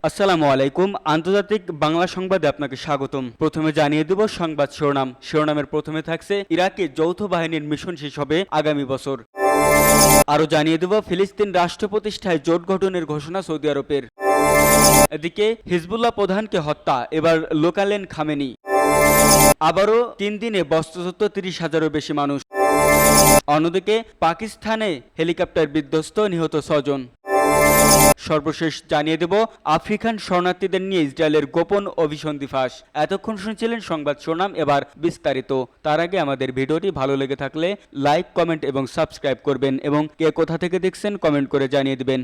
আসসালামু আলাইকুম। আন্তর্জাতিক বাংলা সংবাদে আপনাকে স্বাগতম। প্রথমে জানিয়ে দেব সংবাদ শিরোনামের প্রথমে থাকছে ইরাকে যৌথ বাহিনীর মিশন শেষ হবে আগামী বছর। আরও জানিয়ে দেব ফিলিস্তিন রাষ্ট্র প্রতিষ্ঠায় জোট গঠনের ঘোষণা সৌদি আরবের। এদিকে হিজবুল্লাহ প্রধানকে হত্যা, এবার লোকালেন খামেনি। আবারও 3 দিনে বস্ত্রযুদ্ধ 30,000-এরও বেশি মানুষ। অন্যদিকে পাকিস্তানে হেলিকপ্টার বিধ্বস্ত, নিহত 6 জন। সর্বশেষ জানিয়ে দেব আফ্রিকান শরণার্থীদের নিয়ে ইসরায়েলের গোপন অভিসন্ধি ফাঁস। এতক্ষণ শুনছিলেন সংবাদ শিরোনাম, এবার বিস্তারিত। তার আগে আমাদের ভিডিওটি ভালো লেগে থাকলে লাইক, কমেন্ট এবং সাবস্ক্রাইব করবেন এবং কে কোথা থেকে দেখছেন কমেন্ট করে জানিয়ে দিবেন।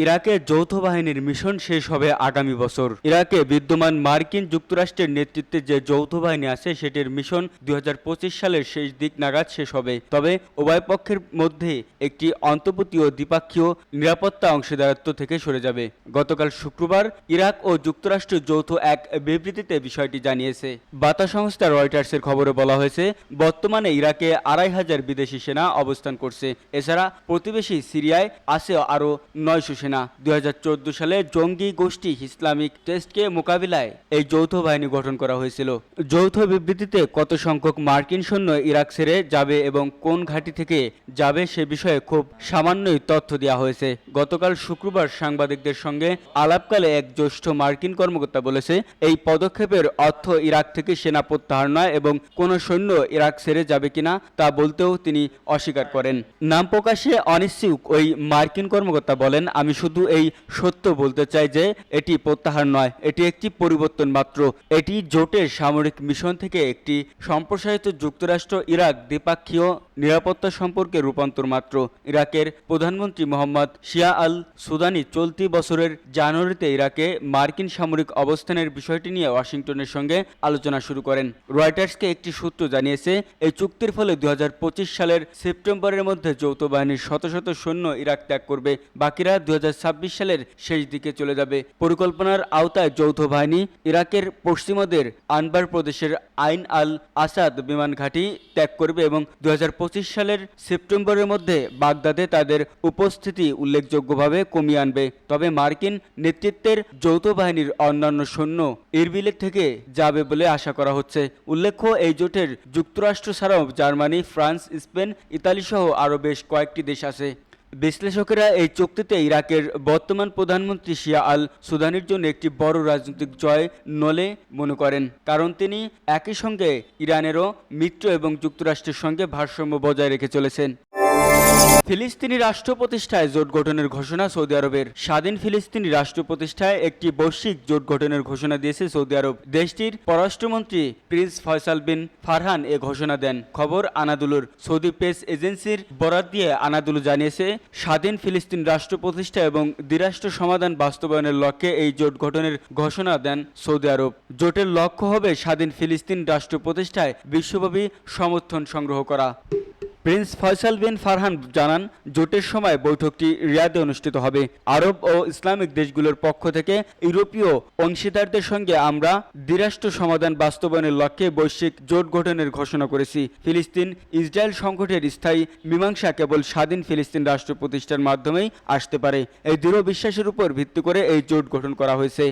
ইরাকে যৌথ বাহিনীর মিশন শেষ হবে আগামী বছর। ইরাকে বিদ্যমান মার্কিন যুক্তরাষ্ট্রের নেতৃত্বে যে যৌথ বাহিনী আছে সেটির মিশন 2025 সালের শেষ দিক নাগাদ শেষ হবে। তবে উভয় পক্ষের মধ্যে একটি অন্তর্বর্তী ও দ্বিপাক্ষীয় নিরাপত্তা অংশীদারত্ব থেকে সরে যাবে। গতকাল শুক্রবার ইরাক ও যুক্তরাষ্ট্র যৌথ এক বিবৃতিতে বিষয়টি জানিয়েছে। বার্তা সংস্থা রয়টার্সের খবরে বলা হয়েছে, বর্তমানে ইরাকে 2,500 বিদেশি সেনা অবস্থান করছে। এছাড়া প্রতিবেশী সিরিয়ায় আছে আরও 900 সেনা। 2014 সালে জঙ্গি গোষ্ঠী ইসলামিক টেস্টকে মোকাবিলায় এই যৌথ বাহিনী গঠন করা হয়েছিল। যৌথ বিবৃতিতে কত সংখ্যক মার্কিন সৈন্য ইরাক ছেড়ে যাবে এবং কোন ঘাঁটি থেকে যাবে সে বিষয়ে খুব সামান্যই তথ্য দেওয়া হয়েছে। গতকাল শুক্রবার সাংবাদিকদের সঙ্গে আলাপকালে এক জ্যেষ্ঠ মার্কিন কর্মকর্তা বলেছে, এই পদক্ষেপের অর্থ ইরাক থেকে সেনা প্রত্যাহার নয় এবং কোন সৈন্য ইরাক ছেড়ে যাবে কিনা তা বলতেও তিনি অস্বীকার করেন। নাম প্রকাশে অনিচ্ছুক ওই মার্কিন কর্মকর্তা বলেন, আমি শুধু এই সত্য বলতে চাই যে এটি প্রত্যাহার নয়, এটি একটি পরিবর্তন মাত্র। এটি জোটের সামরিক মিশন থেকে একটি সম্প্রসারিত যুক্তরাষ্ট্র ইরাক দ্বিপাক্ষীয় নিরাপত্তা সম্পর্কে রূপান্তর মাত্র। ইরাকের প্রধানমন্ত্রী মোহাম্মদ শিয়া আল সুদানি চলতি বছরের জানুয়ারিতে ইরাকে মার্কিন সামরিক অবস্থানের বিষয়টি নিয়ে ওয়াশিংটনের সঙ্গে আলোচনা শুরু করেন। রয়টার্সকে একটি সূত্র জানিয়েছে, এই চুক্তির ফলে 2025 সালের সেপ্টেম্বরের মধ্যে যৌথ বাহিনীর শত শত সৈন্য ইরাক ত্যাগ করবে, বাকিরা 2026 সালের শেষ দিকে চলে যাবে। পরিকল্পনার আওতায় যৌথ বাহিনী ইরাকের পশ্চিমদের আনবার প্রদেশের আইন আল আসাদ বিমান ঘাঁটি ত্যাগ করবে এবং 2025 সালের সেপ্টেম্বরের মধ্যে বাগদাদে তাদের উপস্থিতি উল্লেখযোগ্যভাবে কমিয়ে আনবে। তবে মার্কিন নেতৃত্বের যৌথ বাহিনীর অন্যান্য সৈন্য ইরবিলের থেকে যাবে বলে আশা করা হচ্ছে। উল্লেখ্য, এই জোটের যুক্তরাষ্ট্র ছাড়াও জার্মানি, ফ্রান্স, স্পেন, ইতালি সহ আরও বেশ কয়েকটি দেশ আছে। বিশ্লেষকেরা এই চুক্তিতে ইরাকের বর্তমান প্রধানমন্ত্রী শিয়া আল সুদানির জন্য একটি বড় রাজনৈতিক জয় নলে মনে করেন, কারণ তিনি একই সঙ্গে ইরানেরও মিত্র এবং যুক্তরাষ্ট্রের সঙ্গে ভারসাম্য বজায় রেখে চলেছেন। ফিলিস্তিনি রাষ্ট্র প্রতিষ্ঠায় জোট গঠনের ঘোষণা সৌদি আরবের। স্বাধীন ফিলিস্তিনি রাষ্ট্র প্রতিষ্ঠায় একটি বৈশ্বিক জোট গঠনের ঘোষণা দিয়েছে সৌদি আরব। দেশটির পররাষ্ট্রমন্ত্রী প্রিন্স ফয়সাল বিন ফারহান এ ঘোষণা দেন। খবর আনাদুলুর। সৌদি প্রেস এজেন্সির বরাত দিয়ে আনাদুলু জানিয়েছে, স্বাধীন ফিলিস্তিন রাষ্ট্র প্রতিষ্ঠা এবং দ্বিরাষ্ট্র সমাধান বাস্তবায়নের লক্ষ্যে এই জোট গঠনের ঘোষণা দেন সৌদি আরব। জোটের লক্ষ্য হবে স্বাধীন ফিলিস্তিন রাষ্ট্র প্রতিষ্ঠায় বিশ্বব্যাপী সমর্থন সংগ্রহ করা। প্রিন্স ফয়সাল বিন ফারহান জানান, জোটের সময় বৈঠকটি রিয়াদে অনুষ্ঠিত হবে। আরব ও ইসলামিক দেশগুলোর পক্ষ থেকে ইউরোপীয় অংশীদারদের সঙ্গে আমরা দ্বিরাষ্ট্র সমাধান বাস্তবায়নের লক্ষ্যে বৈশ্বিক জোট গঠনের ঘোষণা করেছি। ফিলিস্তিন ইসরায়েল সংকটের স্থায়ী মীমাংসা কেবল স্বাধীন ফিলিস্তিন রাষ্ট্র প্রতিষ্ঠার মাধ্যমেই আসতে পারে। এই দৃঢ় বিশ্বাসের উপর ভিত্তি করে এই জোট গঠন করা হয়েছে।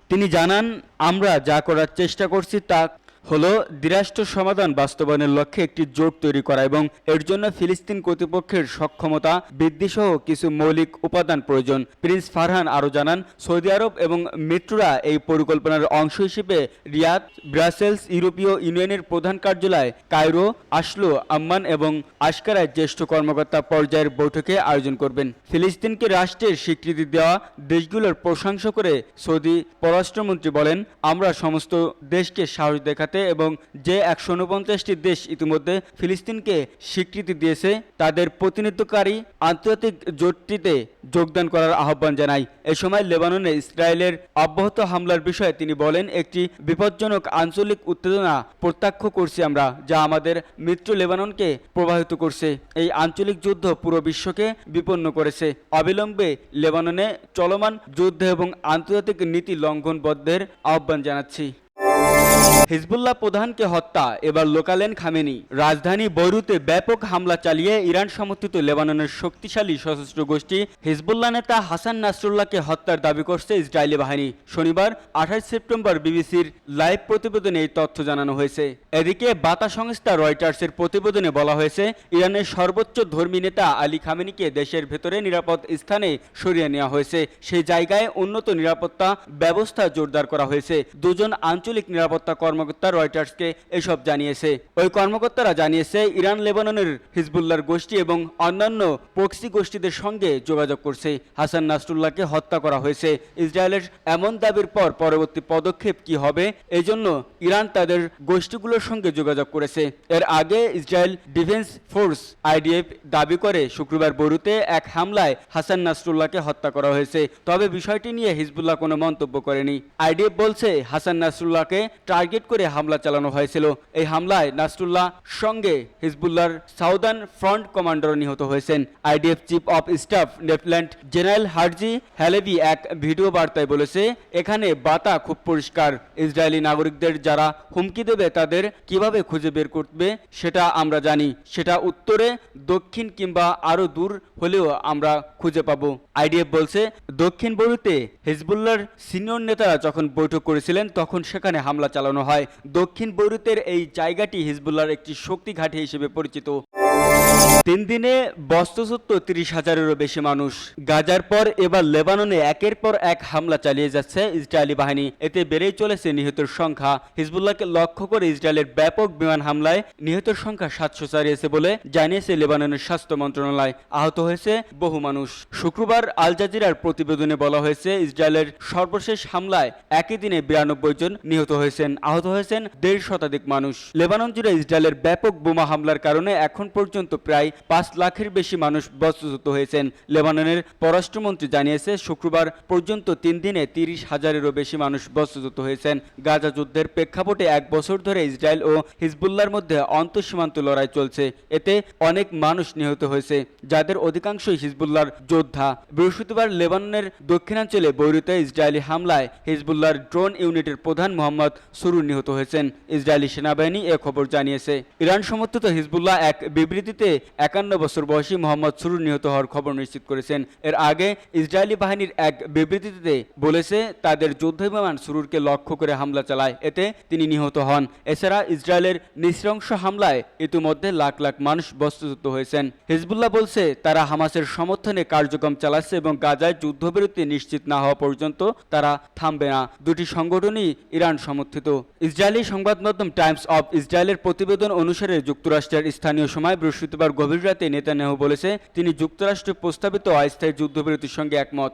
তিনি জানান, আমরা যা করার চেষ্টা করছি তা হলো দ্বিরাষ্ট্র সমাধান বাস্তবায়নের লক্ষ্যে একটি জোট তৈরি করা এবং এর জন্য ফিলিস্তিন কর্তৃপক্ষের সক্ষমতা বৃদ্ধি সহ কিছু মৌলিক উপাদান প্রয়োজন। প্রিন্স ফারহান আরও জানান, সৌদি আরব এবং মিত্ররা এই পরিকল্পনার অংশ হিসেবে রিয়াদ, ব্রাসেলস, ইউরোপীয় ইউনিয়নের প্রধান কার্যালয় কায়রো, আসলো, আম্মান এবং আশকারায় জ্যেষ্ঠ কর্মকর্তা পর্যায়ের বৈঠকে আয়োজন করবেন। ফিলিস্তিনকে রাষ্ট্রের স্বীকৃতি দেওয়া দেশগুলোর প্রশংসা করে সৌদি পররাষ্ট্রমন্ত্রী বলেন, আমরা সমস্ত দেশকে সাহস দেখাতে এবং যে 149টি দেশ ইতিমধ্যে ফিলিস্তিনকে স্বীকৃতি দিয়েছে তাদের প্রতিনিধিত্বকারী আন্তর্জাতিক জোটটিতে যোগদান করার আহ্বান জানাই। এ সময় লেবাননে ইসরায়েলের অব্যাহত হামলার বিষয়ে তিনি বলেন, একটি বিপজ্জনক আঞ্চলিক উত্তেজনা প্রত্যক্ষ করছি আমরা, যা আমাদের মিত্র লেবাননকে প্রভাবিত করছে। এই আঞ্চলিক যুদ্ধ পুরো বিশ্বকে বিপন্ন করেছে। অবিলম্বে লেবাননে চলমান যুদ্ধ এবং আন্তর্জাতিক নীতি লঙ্ঘন বন্ধের আহ্বান জানাচ্ছি। হিজবুল্লাহ প্রধানকে হত্যা, এবার লোকালেন খামেনি। রাজধানী বৈরুতে ব্যাপক হামলা চালিয়ে ইরান সমর্থিত লেবাননের শক্তিশালী সশস্ত্র গোষ্ঠী হিজবুল্লাহ নেতা হাসান নাসরুল্লাহকে হত্যার দাবি করছে ইসরায়েলি বাহিনী। শনিবার 28 সেপ্টেম্বর বিবিসির লাইভ প্রতিবেদনে এই তথ্য জানানো হয়েছে। এদিকে বার্তা সংস্থা রয়টার্সের প্রতিবেদনে বলা হয়েছে, ইরানের সর্বোচ্চ ধর্মী নেতা আলী খামেনিকে দেশের ভেতরে নিরাপদ স্থানে সরিয়ে নেওয়া হয়েছে। সেই জায়গায় উন্নত নিরাপত্তা ব্যবস্থা জোরদার করা হয়েছে। দুজন আঞ্চলিক নিরাপত্তা কর্মকর্তা রয়টার্সকে এসব জানিয়েছে। ওই কর্মকর্তারা জানিয়েছে, ইরান লেবাননের হিজবুল্লাহর গোষ্ঠী এবং অন্যান্য প্রক্সি গোষ্ঠীদের সঙ্গে যোগাযোগ করছে। হাসান নাসরুল্লাহকে হত্যা করা হয়েছে। ইসরায়েলের এমন দাবির পর পরবর্তী পদক্ষেপ কি হবে, এজন্য ইরান তাদের গোষ্ঠীগুলোর সঙ্গে যোগাযোগ করেছে। এর আগে ইসরায়েল ডিফেন্স ফোর্স আইডিএফ দাবি করে শুক্রবার বৈরুতে এক হামলায় হাসান নাসরুল্লাহকে হত্যা করা হয়েছে। তবে বিষয়টি নিয়ে হিজবুল্লাহ কোনো মন্তব্য করেনি। আইডিএফ বলছে, হাসান নাসরুল্লাহকে টার্গেট করে হামলা চালানো হয়েছিল। এই হামলায় নাসরুল্লাহ সঙ্গে হিজবুল্লাহর সাউদার্ন ফ্রন্ট কমান্ডার নিহত হয়েছেন। IDF chief of staff lieutenant general Herzi Halevi এক ভিডিও বার্তায় বলেছে, এখানে বার্তা খুব পরিষ্কার। ইসরায়েলি নাগরিকদের যারা হুমকি দেবে তাদের কিভাবে খুঁজে বের করবে সেটা আমরা জানি। সেটা উত্তরে, দক্ষিণ কিংবা আরো দূর হলেও আমরা খুঁজে পাবো। আইডিএফ বলছে, দক্ষিণ বৈরুতে হিজবুল্লাহর সিনিয়র নেতারা যখন বৈঠক করেছিলেন তখন সেখানে হামলা চালানো হয়। দক্ষিণ বৈরুতের এই জায়গাটি হিজবুল্লাহর একটি শক্তি ঘাঁটি হিসেবে পরিচিত। 3 দিনে বস্তুচ্যুত 30,000-এরও বেশি মানুষ। গাজার পর এবার লেবাননে একের পর এক হামলা চালিয়ে যাচ্ছে ইসরায়েলি বাহিনী। এতে বেড়েই চলেছে নিহতের সংখ্যা। হিজবুল্লাহকে লক্ষ্য করে ইসরায়েলের ব্যাপক বিমান হামলায় নিহতের সংখ্যা 700 ছাড়িয়েছে বলে জানিয়েছে লেবাননের স্বাস্থ্য মন্ত্রণালয়। আহত হয়েছে বহু মানুষ। শুক্রবার আল জাজিরার প্রতিবেদনে বলা হয়েছে, ইসরায়েলের সর্বশেষ হামলায় একই দিনে 92 জন নিহত হয়েছেন। আহত হয়েছেন 1.5 শতাধিক মানুষ। লেবানন জুড়ে ইসরায়েলের ব্যাপক বোমা হামলার কারণে এখন পর্যন্ত প্রায় 5 লাখের বেশি মানুষ বস্তুচ্যুত হয়েছেন। লেবাননের পররাষ্ট্রমন্ত্রী জানিয়েছে, শুক্রবার পর্যন্ত 3 দিনে 30,000-এরও বেশি মানুষ বস্তুচ্যুত হয়েছেন। গাজা যুদ্ধের প্রেক্ষাপটে 1 বছর ধরে ইসরায়েল ও হিজবুল্লাহর মধ্যে আন্তঃসীমান্ত লড়াই চলছে। এতে অনেক মানুষ নিহত হয়েছে, যাদের অধিকাংশই হিজবুল্লাহর যোদ্ধা। বৃহস্পতিবার লেবাননের দক্ষিণাঞ্চলে বৈরুতে ইসরায়েলি হামলায় হিজবুল্লাহর ড্রোন ইউনিটের প্রধান মোহাম্মদ সুরুর নিহত হয়েছেন। ইসরায়েলি সেনাবাহিনী এ খবর জানিয়েছে। ইরান সমর্থিত হিজবুল্লাহ এক বিবৃতিতে 51 বছর বয়সী মোহাম্মদ সুরুর নিহত হওয়ার খবর নিশ্চিত করেছেন। এর আগে ইসরায়েলি বাহিনীর এক বিবৃতিতে বলেছে, তাদের যুদ্ধ বিমান সুরুরকে লক্ষ্য করে হামলা চালায়। এতে তিনি নিহত হন। এছাড়া ইসরায়েলের নৃশংস হামলায় ইতিমধ্যে লাখ লাখ মানুষ বস্তুচ্যুত হয়েছেন। হিজবুল্লাহ বলছে, তারা হামাসের সমর্থনে কার্যক্রম চালাচ্ছে এবং গাজায় যুদ্ধবিরতি নিশ্চিত না হওয়া পর্যন্ত তারা থামবে না। দুটি সংগঠনই ইরান সমর্থিত। ইসরায়েলি সংবাদ মাধ্যম টাইমস অফ ইসরায়েলের প্রতিবেদন অনুসারে যুক্তরাষ্ট্রের স্থানীয় সময় বৃহস্পতিবার গভীর রাতে নেতানিয়াহু বলেছে, তিনি যুক্তরাষ্ট্রে প্রস্তাবিত অস্থায়ী যুদ্ধবিরতির সঙ্গে একমত।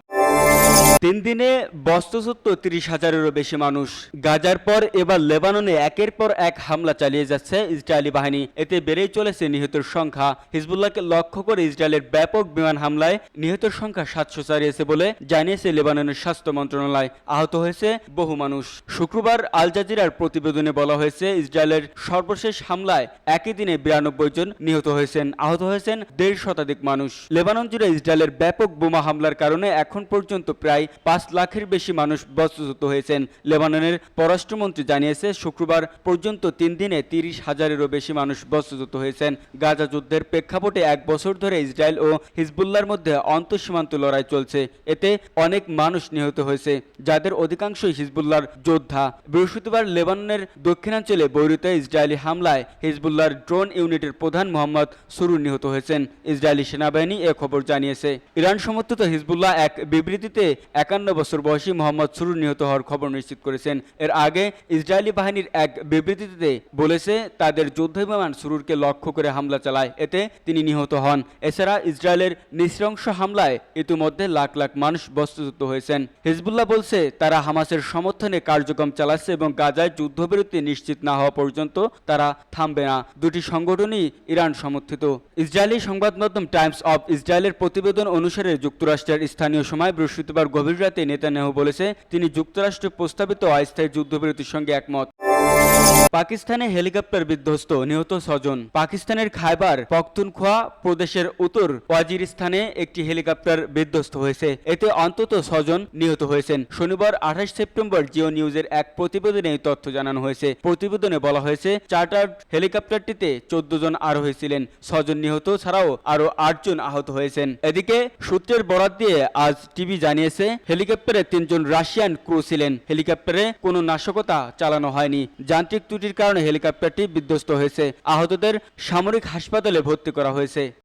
3 দিনে বস্তুচ্যুত 30,000-এরও বেশি মানুষ। গাজার পর এবার লেবাননে একের পর এক হামলা চালিয়ে যাচ্ছে ইসরায়েলি বাহিনী। এতে বেড়েই চলেছে নিহতের সংখ্যা। হিজবুল্লাহকে লক্ষ্য করে ইসরায়েলের ব্যাপক বিমান হামলায় নিহতের সংখ্যা 700 ছাড়িয়েছে বলে জানিয়েছে লেবাননের স্বাস্থ্য মন্ত্রণালয়। আহত হয়েছে বহু মানুষ। শুক্রবার আল জাজিরার প্রতিবেদনে বলা হয়েছে, ইসরায়েলের সর্বশেষ হামলায় একই দিনে 92 জন নিহত হয়েছেন। আহত হয়েছেন 1.5 শতাধিক মানুষ। লেবানন জুড়ে ইসরায়েলের ব্যাপক বোমা হামলার কারণে এখন পর্যন্ত প্রায় 5 লাখের বেশি মানুষ বস্তুচ্যুত হয়েছেন। লেবাননের পররাষ্ট্রমন্ত্রী জানিয়েছে, শুক্রবার পর্যন্ত 3 দিনে 30,000-এরও বেশি মানুষ বস্তুচ্যুত হয়েছেন। গাজা যুদ্ধের প্রেক্ষাপটে 1 বছর ধরে ইসরায়েল ও হিজবুল্লাহর মধ্যে আন্তঃসীমান্ত লড়াই চলছে। এতে অনেক মানুষ নিহত হয়েছে, যাদের অধিকাংশই হিজবুল্লাহর যোদ্ধা। বৃহস্পতিবার লেবাননের দক্ষিণাঞ্চলে বৈরুতে ইসরায়েলি হামলায় হিজবুল্লাহর ড্রোন ইউনিটের প্রধান মোহাম্মদ সুরুর নিহত হয়েছেন। ইসরায়েলি সেনাবাহিনী এ খবর জানিয়েছে। ইরান সমর্থিত হিজবুল্লাহ এক বিবৃতিতে 51 বছর বয়সী মোহাম্মদ সুরুর নিহত হওয়ার খবর নিশ্চিত করেছেন। এর আগে ইসরায়েলি বাহিনীর এক বিবৃতিতে বলেছে, তাদের যুদ্ধ বিমান সুরুরকে লক্ষ্য করে হামলা চালায়। এতে তিনি নিহত হন। এছাড়া ইসরায়েলের নৃশংস হামলায় ইতিমধ্যে লাখ লাখ মানুষ বস্তুচ্যুত হয়েছেন। হিজবুল্লাহ বলছে, তারা হামাসের সমর্থনে কার্যক্রম চালাচ্ছে এবং গাজায় যুদ্ধবিরতি নিশ্চিত না হওয়া পর্যন্ত তারা থামবে না। দুটি সংগঠনই ইরান সমর্থিত। ইসরায়েলি সংবাদ মাধ্যম টাইমস অফ ইসরায়েলের প্রতিবেদন অনুসারে যুক্তরাষ্ট্রের স্থানীয় সময় বৃহস্পতিবার গভীর রাতে নেতানিয়াহু বলেছে, তিনি যুক্তরাষ্ট্রে প্রস্তাবিত অস্থায়ী যুদ্ধবিরতির সঙ্গে একমত। পাকিস্তানে হেলিকপ্টার বিধ্বস্ত, নিহত 6 জন। পাকিস্তানের খাইবার পখতুনখোয়া প্রদেশের উত্তর ওয়াজিরিস্তানে একটি হেলিকপ্টার বিধ্বস্ত হয়েছে। এতে অন্তত 6 জন নিহত হয়েছেন। শনিবার 28 সেপ্টেম্বর জিও নিউজের এক প্রতিবেদনে এই তথ্য জানানো হয়েছে। প্রতিবেদনে বলা হয়েছে, চার্টার্ড হেলিকপ্টারটিতে 14 জন আরোহী ছিলেন। 6 জন নিহত ছাড়াও আরও 8 জন আহত হয়েছেন। এদিকে সূত্রের বরাত দিয়ে আজ টিভি জানিয়েছে, হেলিকপ্টারে 3 জন রাশিয়ান ক্রু ছিলেন। হেলিকপ্টারে কোনো নাশকতা চালানো হয়নি। যান্ত্রিক ত্রুটির কারণে হেলিকপ্টারটি বিধ্বস্ত হয়েছে। আহতদের সামরিক হাসপাতালে ভর্তি করা হয়েছে।